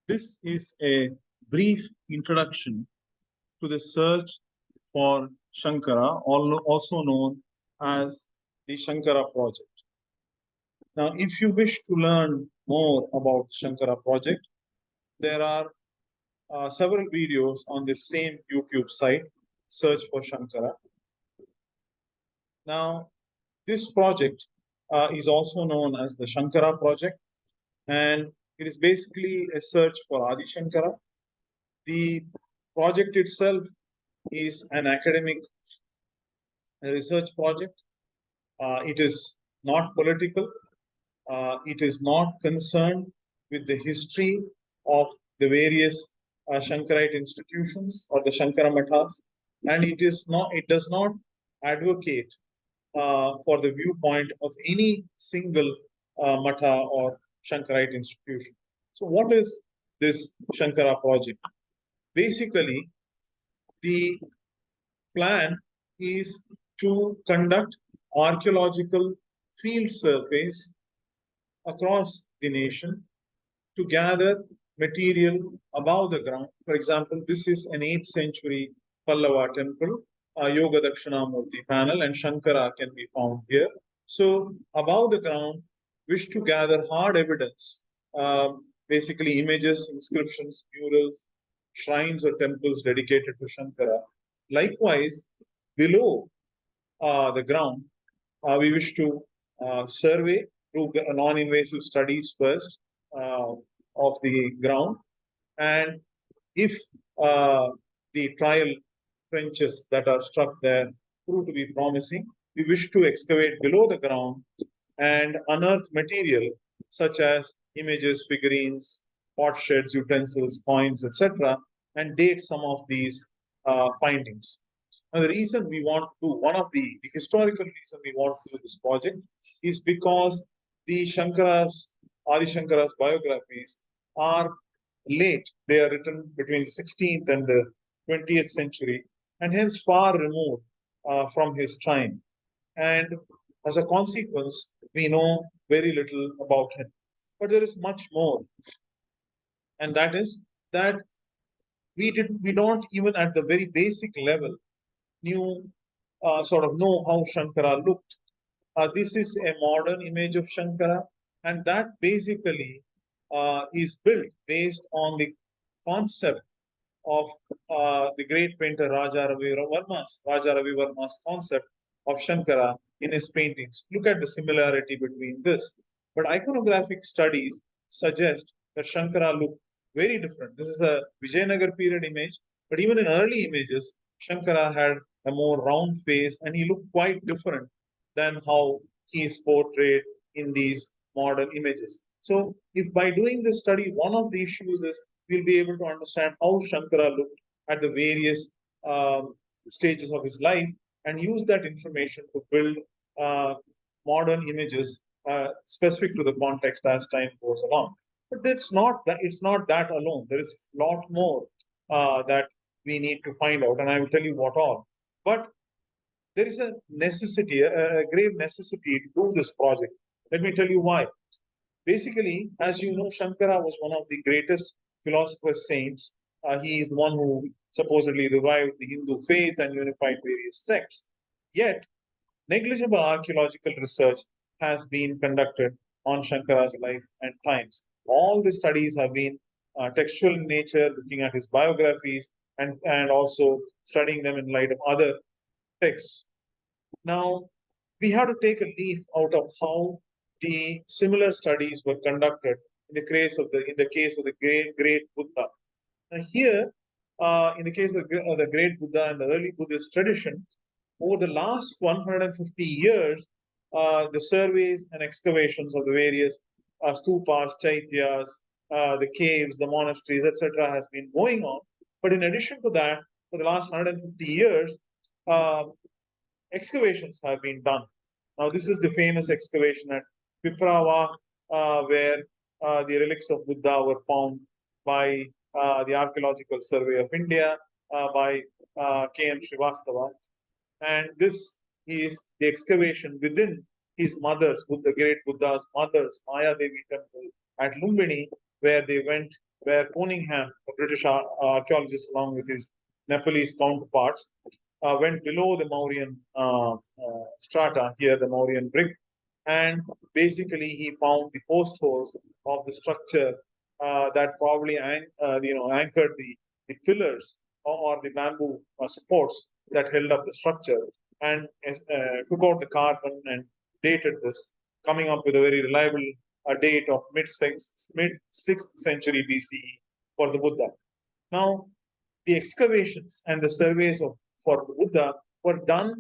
This is a brief introduction to the search for Shankara, also known as the Shankara Project. Now, if you wish to learn more about the Shankara Project, there are several videos on the same YouTube site, Search for Shankara. Now, this project is also known as the Shankara Project, and it is basically a search for Adi Shankara. The project itself is an academic research project. It is not political. It is not concerned with the history of the various Shankarite institutions or the Shankara Mathas, and it is not. It does not advocate for the viewpoint of any single Matha or Shankarite institution. So, what is this Shankara project? Basically, the plan is to conduct archaeological field surveys across the nation to gather material above the ground. For example, this is an 8th century Pallava temple, Yoga Dakshinamurti panel, and Shankara can be found here. So, above the ground, wish to gather hard evidence, basically images, inscriptions, murals, shrines, or temples dedicated to Shankara. Likewise, below the ground, we wish to survey through non-invasive studies first of the ground, and if the trial trenches that are struck there prove to be promising, we wish to excavate below the ground and unearth material such as images, figurines, potsherds, utensils, coins, etc., and date some of these findings. Now, the reason we want to, one of the historical reason we want to do this project is because the Adi Shankara's biographies are late. They are written between the 16th and the 20th century, and hence far removed from his time. And as a consequence, we know very little about him. But there is much more, and that is that we don't even at the very basic level knew sort of know how Shankara looked. This is a modern image of Shankara, and that basically is built based on the concept of the great painter Raja Ravi Varma's concept of Shankara in his paintings. Look at the similarity between this. But iconographic studies suggest that Shankara looked very different. This is a Vijayanagar period image, but even in early images, Shankara had a more round face and he looked quite different than how he is portrayed in these modern images. So, if by doing this study, one of the issues is we'll be able to understand how Shankara looked at the various stages of his life and use that information to build modern images specific to the context as time goes along. But it's not that alone. There is a lot more that we need to find out, and I will tell you what all. But there is a necessity, a grave necessity to do this project. Let me tell you why. Basically, as you know, Shankara was one of the greatest philosophers saints. He is the one who supposedly revived the Hindu faith and unified various sects. Yet, negligible archaeological research has been conducted on Shankara's life and times. All the studies have been textual in nature, looking at his biographies and also studying them in light of other texts. Now, we have to take a leaf out of how the similar studies were conducted in the case of the great Buddha. And here, in the case of the great Buddha and the early Buddhist tradition, over the last 150 years, the surveys and excavations of the various stupas, chaityas, the caves, the monasteries, etc., has been going on. But in addition to that, for the last 150 years, uh, excavations have been done. Now, this is the famous excavation at Piprava, where the relics of Buddha were found by the Archaeological Survey of India, by K.M. Srivastava. And this is the excavation within his mother's, the great Buddha's mother's Maya Devi temple at Lumbini, where they went where Cunningham, a British archaeologist, along with his Nepalese counterparts, went below the Mauryan strata, here the Mauryan brick, and basically he found the post holes of the structure that probably anchored the pillars or the bamboo supports that held up the structure, and took out the carbon and dated this, coming up with a very reliable date of mid-6th century BCE for the Buddha. Now, the excavations and the surveys for the Buddha were done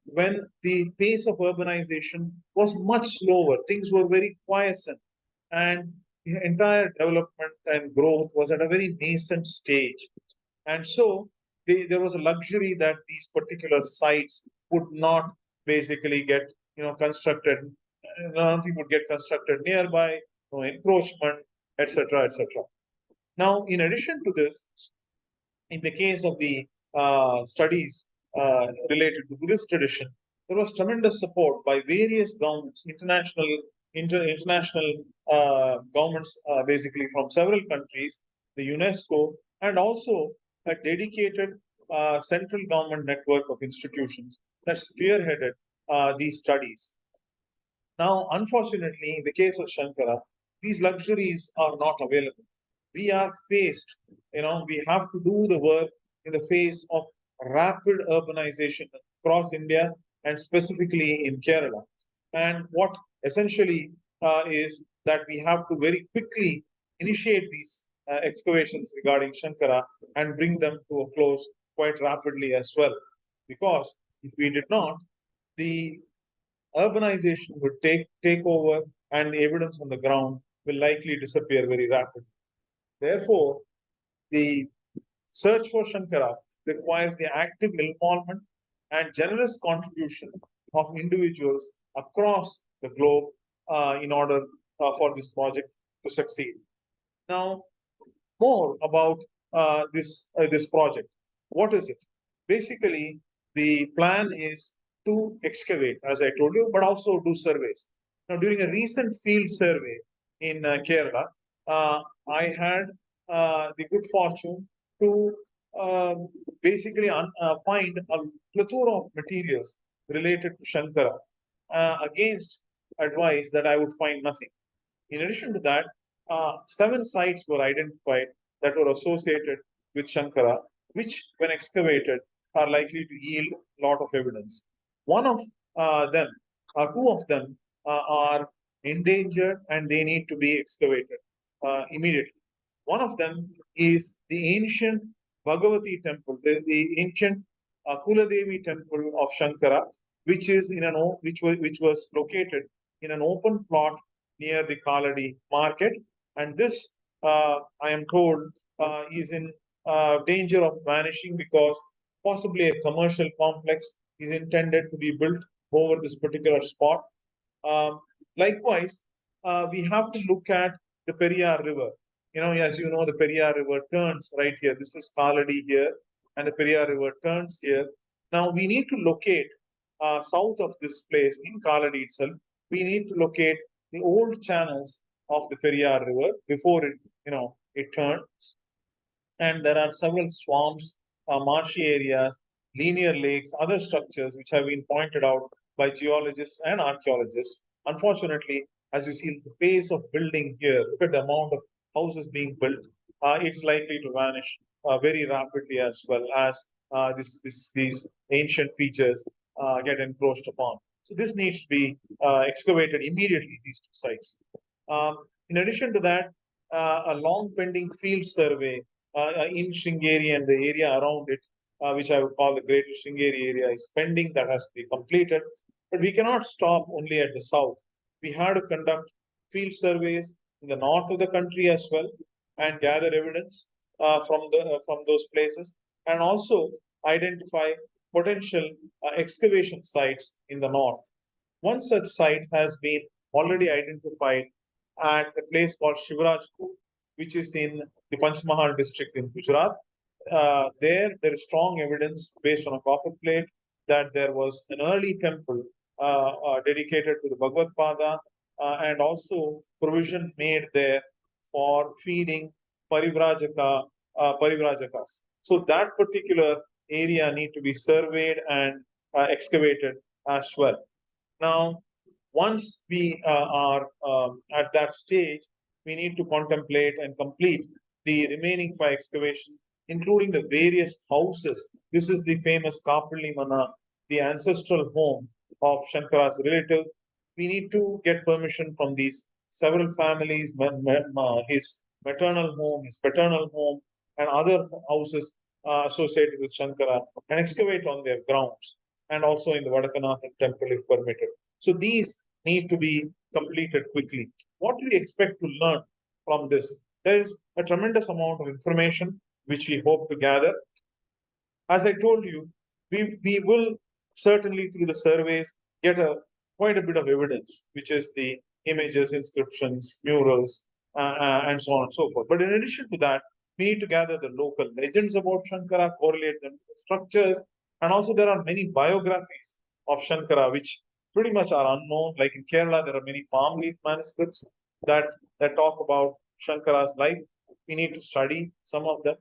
when the pace of urbanization was much slower. Things were very quiescent, and the entire development and growth was at a very nascent stage. And so there was a luxury that these particular sites would not basically get constructed. Nothing would get constructed nearby, no encroachment, etc., etc. Now, in addition to this, in the case of the studies related to Buddhist tradition, there was tremendous support by various governments, international governments, basically from several countries, the UNESCO, and also a dedicated central government network of institutions that spearheaded these studies. Now, unfortunately, in the case of Shankara, these luxuries are not available. We are faced, we have to do the work in the face of rapid urbanization across India and specifically in Kerala. And what essentially is that we have to very quickly initiate these excavations regarding Shankara and bring them to a close quite rapidly as well. Because if we did not, the urbanization would take over and the evidence on the ground will likely disappear very rapidly. Therefore, the search for Shankara requires the active involvement and generous contribution of individuals across the globe in order for this project to succeed. Now, more about this project. What is it? Basically, the plan is to excavate, as I told you, but also do surveys. Now, during a recent field survey in Kerala, I had the good fortune to basically find a plethora of materials related to Shankara against advice that I would find nothing. In addition to that, 7 sites were identified that were associated with Shankara, which, when excavated, are likely to yield a lot of evidence. One of them, 2 of them, are endangered and they need to be excavated immediately. One of them is the ancient Bhagavati temple, the ancient Kuladevi temple of Shankara, which is which was located in an open plot near the Kaladi market, and this, I am told, is in danger of vanishing because possibly a commercial complex is intended to be built over this particular spot. Likewise, we have to look at the Periyar River. As you know, the Periyar River turns right here. This is Kaladi here, and the Periyar River turns here. Now, we need to locate south of this place in Kaladi itself. We need to locate the old channels of the Periyar River before it turned. And there are several swamps, marshy areas, linear lakes, other structures which have been pointed out by geologists and archaeologists. Unfortunately, as you see the pace of building here, look at the amount of houses being built, it's likely to vanish very rapidly as well as these ancient features get encroached upon. So this needs to be excavated immediately, these 2 sites. In addition to that, a long pending field survey in Sringeri and the area around it, which I would call the Greater Sringeri area, is pending. That has to be completed. But we cannot stop only at the south. We have to conduct field surveys in the north of the country as well and gather evidence from those places, and also identify potential excavation sites in the north. One such site has been already identified at a place called Shivrajpur, which is in the Panchmahal district in Gujarat. There is strong evidence based on a copper plate that there was an early temple dedicated to the Bhagavad Pada, and also provision made there for feeding Parivrajakas. So that particular area need to be surveyed and excavated as well. Now, once we are at that stage, we need to contemplate and complete the remaining 5 excavations, including the various houses. This is the famous Kapalli Mana, the ancestral home of Shankara's relative. We need to get permission from these several families, his maternal home, his paternal home, and other houses associated with Shankara, and excavate on their grounds, and also in the Vadakanathan temple if permitted. So these need to be completed quickly. What do we expect to learn from this? There is a tremendous amount of information which we hope to gather. As I told you, we will certainly through the surveys get quite a bit of evidence, which is the images, inscriptions, murals, and so on and so forth. But in addition to that, we need to gather the local legends about Shankara, correlate them to the structures, and also there are many biographies of Shankara which pretty much are unknown. Like in Kerala, there are many palm leaf manuscripts that talk about Shankara's life. We need to study some of them.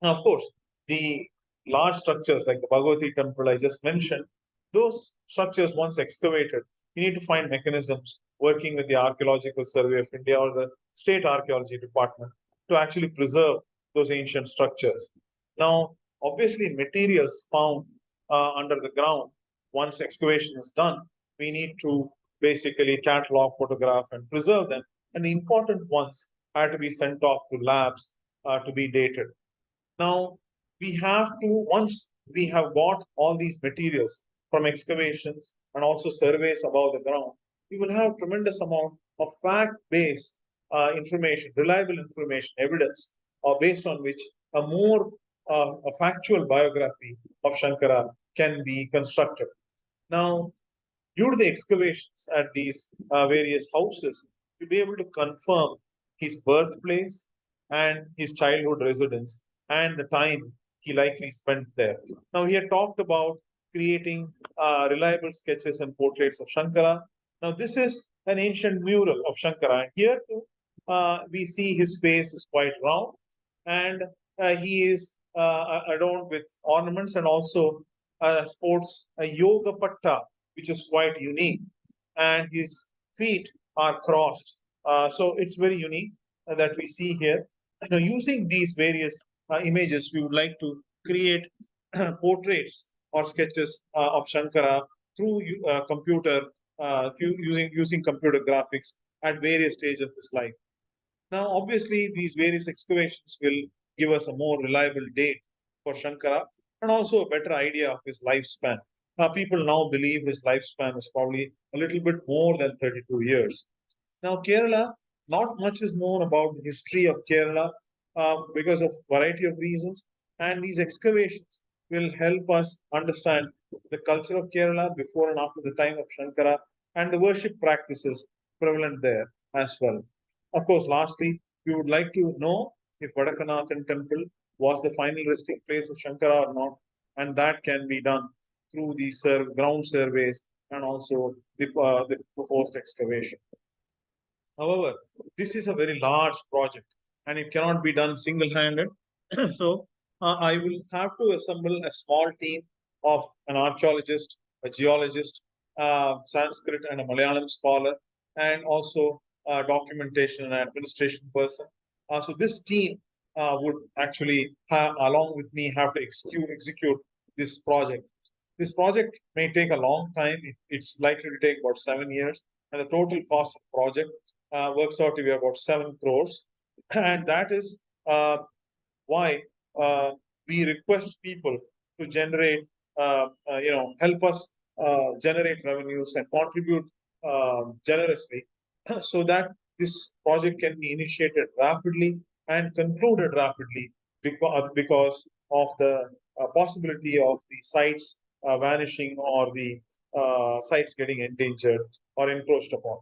Now, of course, the large structures like the Bhagavati temple I just mentioned, those structures once excavated, we need to find mechanisms working with the Archaeological Survey of India or the State Archaeology Department to actually preserve those ancient structures. Now, obviously, materials found under the ground, once excavation is done, we need to basically catalog, photograph, and preserve them. And the important ones had to be sent off to labs to be dated. Now, we have to, once we have got all these materials from excavations and also surveys above the ground, we will have tremendous amount of fact-based information, reliable information, evidence, based on which a more a factual biography of Shankara can be constructed. Now, due to the excavations at these various houses, to be able to confirm his birthplace and his childhood residence and the time he likely spent there. Now, he had talked about creating reliable sketches and portraits of Shankara. Now, this is an ancient mural of Shankara. Here, too, we see his face is quite round and he is adorned with ornaments and also sports a yoga patta, which is quite unique. And his feet are crossed. So it's very unique that we see here. Now, using these various images, we would like to create portraits or sketches of Shankara through computer, using computer graphics at various stages of his life. Now, obviously, these various excavations will give us a more reliable date for Shankara and also a better idea of his lifespan. People now believe his lifespan is probably a little bit more than 32 years. Now, Kerala, not much is known about the history of Kerala because of variety of reasons, and these excavations will help us understand the culture of Kerala before and after the time of Shankara and the worship practices prevalent there as well. Of course, lastly, we would like to know if Vadakanathan temple was the final resting place of Shankara or not, and that can be done through the ground surveys and also the proposed excavation. However, this is a very large project and it cannot be done single-handed. So I will have to assemble a small team of an archaeologist, a geologist, Sanskrit and a Malayalam scholar, and also a documentation and administration person. So this team would actually, along with me, have to execute this project. This project may take a long time. It's likely to take about 7 years, and the total cost of the project works out to be about 7 crores. And that is why we request people to generate, help us generate revenues and contribute generously so that this project can be initiated rapidly and concluded rapidly because of the possibility of the sites vanishing or the sites getting endangered or encroached upon.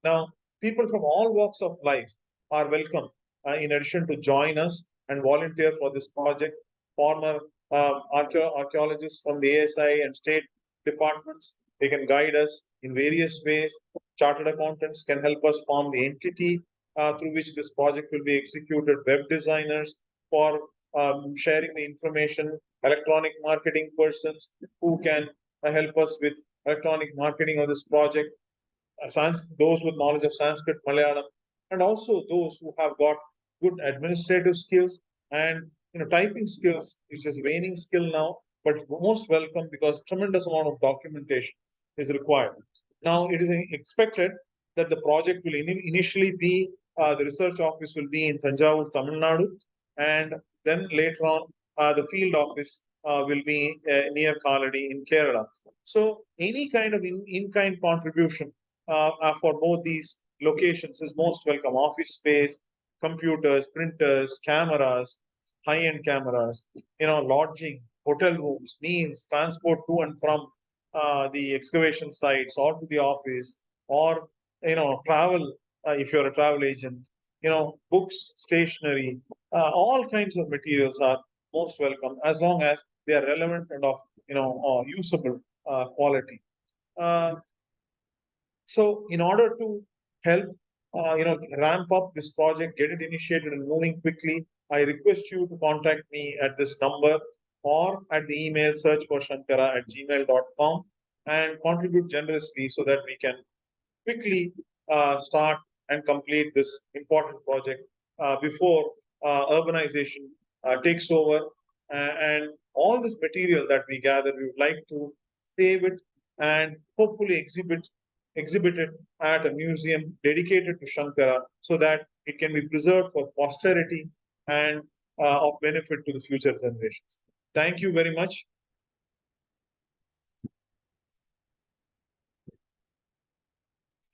Now, people from all walks of life are welcome in addition to join us and volunteer for this project. Former archaeologists from the ASI and state departments, they can guide us in various ways. Chartered accountants can help us form the entity through which this project will be executed, web designers for sharing the information, electronic marketing persons who can help us with electronic marketing of this project, those with knowledge of Sanskrit, Malayalam, and also those who have got good administrative skills and typing skills, which is waning skill now, but most welcome because tremendous amount of documentation is required. Now, it is expected that the project will initially be the research office will be in Tanjavur, Tamil Nadu, and then later on the field office will be near Kaladi in Kerala. So, any kind of in-kind contribution for both these locations is most welcome. Office space, computers, printers, cameras, high-end cameras, lodging, hotel rooms, means, transport to and from the excavation sites or to the office, or travel if you're a travel agent. Books, stationery, all kinds of materials are most welcome as long as they are relevant and of usable quality. Uh, so, in order to help, ramp up this project, get it initiated and moving quickly, I request you to contact me at this number or at the email searchforshankara@gmail.com and contribute generously so that we can quickly start and complete this important project before urbanization takes over. And all this material that we gather, we would like to save it and hopefully exhibit it at a museum dedicated to Shankara so that it can be preserved for posterity and of benefit to the future generations. Thank you very much.